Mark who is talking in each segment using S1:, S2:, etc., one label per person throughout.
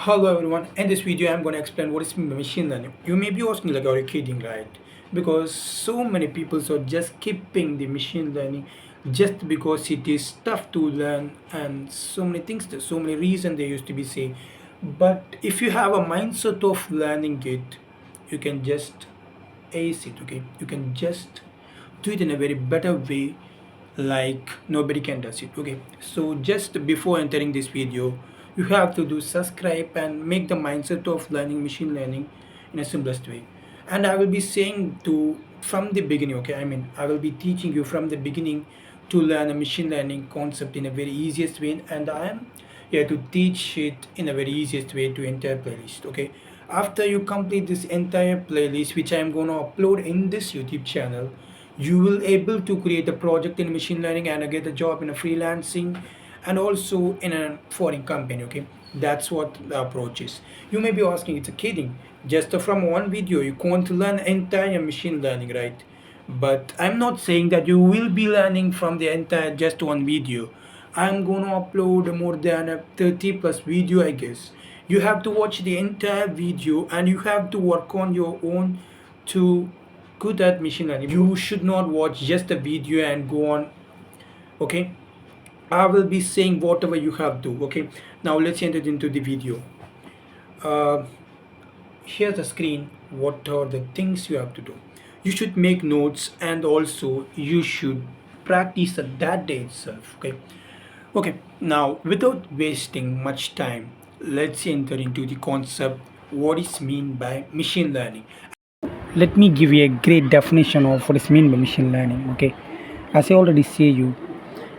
S1: Hello everyone, in this video I'm going to explain what is machine learning. You may be asking like, are you kidding, right? Because so many people are just skipping the machine learning just because it is tough to learn and so many things, so many reasons they used to be say. But if you have a mindset of learning it, you can just ace it, okay? You can just do it in a very better way like nobody can does it, okay? So just before entering this video, you have to do subscribe and make the mindset of learning machine learning in a simplest way. And I will be saying to from the beginning, okay? I will be teaching you from the beginning to learn a machine learning concept in a very easiest way, and I am here to teach it in a very easiest way to entire playlist, okay? After you complete this entire playlist which I am going to upload in this YouTube channel, you will able to create a project in machine learning and get a job in a freelancing and also in a foreign company, okay? That's what the approach is. You may be asking, it's a kidding, just from one video you can't learn entire machine learning, right? But I'm not saying that you will be learning from the entire just one video. I'm gonna upload more than a 30 plus video, I guess. You have to watch the entire video and you have to work on your own to good at machine learning. You should not watch just a video and go on, okay? I will be saying whatever you have to, okay? Now let's enter into the video. uh, Here's the screen. What are the things you have to do? You should make notes and also you should practice at that day itself, okay? Okay, now without wasting much time, let's enter into the concept what is mean by machine learning. Let me give you a great definition of what is mean by machine learning, okay? As I already say you,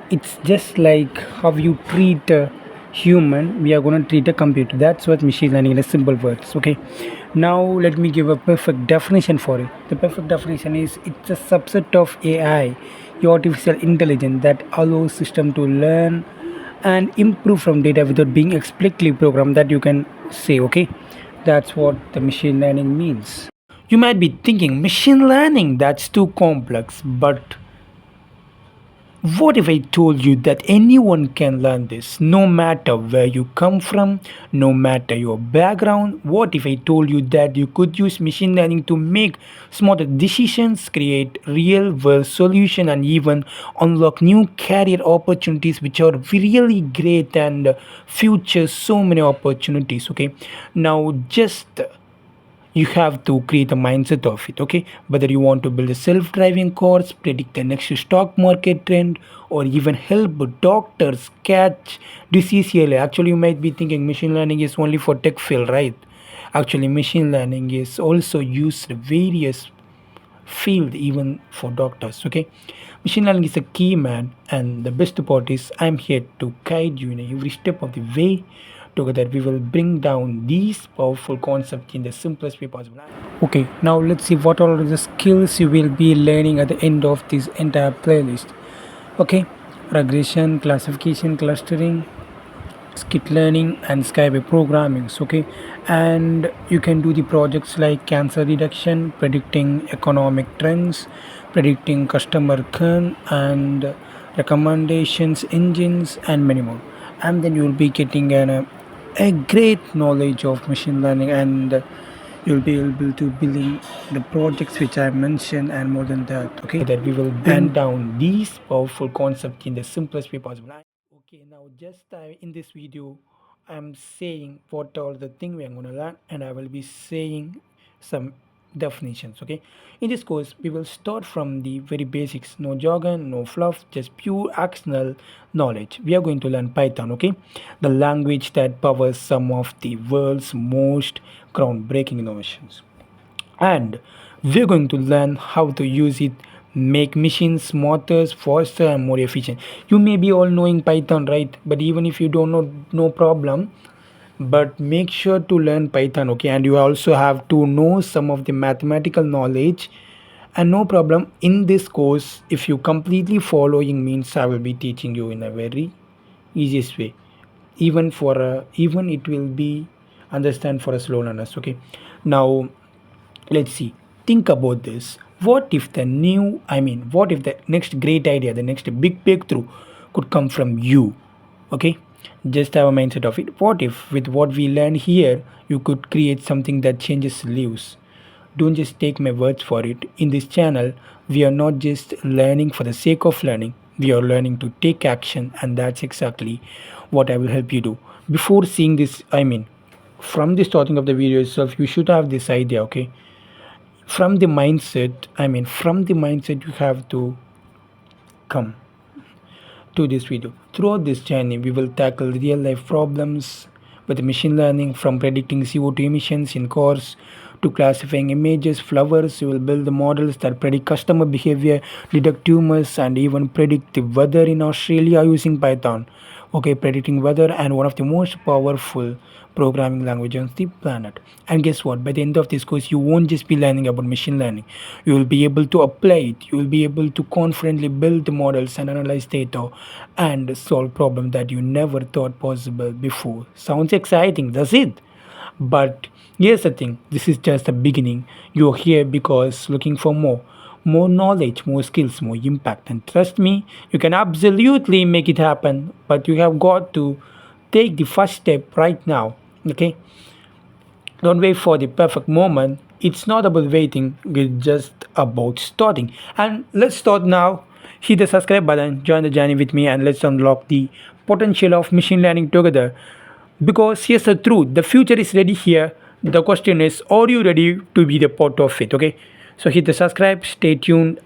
S1: it's just like how you treat a human, we are going to treat a computer. That's what machine learning in a simple words, okay? Now let me give a perfect definition for it. The perfect definition is it's a subset of AI, the artificial intelligence that allows system to learn and improve from data without being explicitly programmed, that you can say, okay? That's what the machine learning means. You might be thinking machine learning, that's too complex, but what if I told you that anyone can learn this, no matter where you come from, no matter your background? What if I told you that you could use machine learning to make smarter decisions, create real world solutions, and even unlock new career opportunities, which are really great and future so many opportunities? Okay, now just you have to create a mindset of it, okay? Whether you want to build a self-driving cars, predict the next stock market trend, or even help doctors catch disease early. Actually, you might be thinking machine learning is only for tech field, right? Actually, machine learning is also used in various field, even for doctors, okay? Machine learning is a key, man, and the best part is I'm here to guide you in every step of the way. Together we will bring down these powerful concepts in the simplest way possible. Okay, now let's see what are the skills you will be learning at the end of this entire playlist. Okay, regression, classification, clustering, skit learning, and skyway programming, okay? And you can do the projects like cancer reduction, predicting economic trends, predicting customer churn, and recommendations engines, and many more. And then you will be getting a great knowledge of machine learning, and you'll be able to building the projects which I mentioned and more than that, okay? That we will bring down these powerful concepts in the simplest way possible. Okay, now just in this video, I'm saying what are the things we are going to learn, and I will be saying some definitions. Okay, in this course, we will start from the very basics, no jargon, no fluff, just pure actionable knowledge. We are going to learn Python, okay, the language that powers some of the world's most groundbreaking innovations, and we're going to learn how to use it, make machines smarter, faster, and more efficient. You may be all knowing Python, right? But even if you don't know, no problem, but make sure to learn Python, okay? And you also have to know some of the mathematical knowledge, and no problem in this course. If you completely following means, I will be teaching you in a very easiest way, even for even it will be understand for a slow learners, okay? Now let's see, think about this. What if the new, what if the next great idea, the next big breakthrough could come from you, okay? Just have a mindset of it. What if, with what we learn here, you could create something that changes lives? Don't just take my words for it. In this channel, we are not just learning for the sake of learning, we are learning to take action, and that's exactly what I will help you do. Before seeing this, from the starting of the video itself, you should have this idea, okay? From the mindset, you have to come to this video. Throughout this journey, we will tackle real life problems with machine learning, from predicting CO2 emissions in cars to classifying images, flowers. We will build the models that predict customer behavior, detect tumors, and even predict the weather in Australia using Python. Okay, predicting weather and one of the most powerful programming language on the planet. And guess what? By the end of this course, you won't just be learning about machine learning. You will be able to apply it. You will be able to confidently build the models and analyze data and solve problems that you never thought possible before. Sounds exciting, does it? But here's the thing, this is just the beginning. You're here because looking for more knowledge, more skills, more impact. And trust me, you can absolutely make it happen, but you have got to take the first step right now. Okay? Don't wait for the perfect moment. It's not about waiting, it's just about starting. And let's start now. Hit the subscribe button, join the journey with me, and let's unlock the potential of machine learning together. Because here's the truth, the future is ready here. The question is, are you ready to be the part of it? Okay, so hit the subscribe, stay tuned.